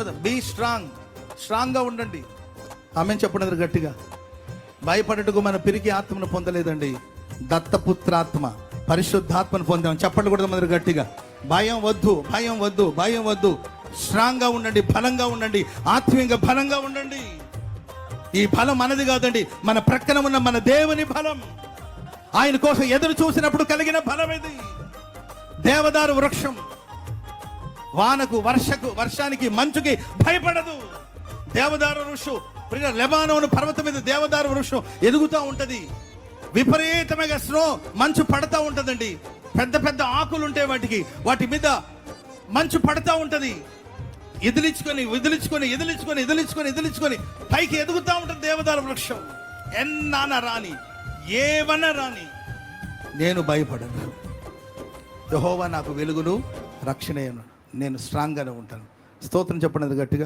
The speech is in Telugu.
బీ స్ట్రాంగ్గా ఉండండి. ఆమె చెప్పండి గట్టిగా. భయపడటకు మన పిరికి ఆత్మను పొందలేదండి, దత్తపుత్రాత్మ పరిశుద్ధాత్మను పొందాం. చెప్పండి కూడా మన గట్టిగా. భయం వద్దు. స్ట్రాంగ్గా ఉండండి, బలంగా ఉండండి, ఆత్మీయంగా బలంగా ఉండండి. ఈ బలం మనది కాదండి, మన ప్రక్కన ఉన్న మన దేవుని బలం. ఆయన కోసం ఎదురు చూసినప్పుడు కలిగిన బలం ఇది. దేవదారు వృక్షం వానకు, వర్షానికి, మంచుకి భయపడదు. దేవదారు వృక్షం లెబానోను పర్వతం మీద దేవదారు వృక్షం ఎదుగుతూ ఉంటది. విపరీతమైన మంచు పడతా ఉంటదండి. పెద్ద పెద్ద ఆకులు ఉంటాయి వాటి మీద మంచు పడతా ఉంటది. ఎదిలించుకొని పైకి ఎదుగుతూ ఉంటుంది దేవదారు వృక్షం. ఎన్నాన రాని, ఏమన్నా రాని, నేను భయపడను. యెహోవా నాకు వెలుగును, రక్షణను, నేను స్ట్రాంగ్గానే ఉంటాను. స్తోత్రం చెప్పండి గట్టిగా.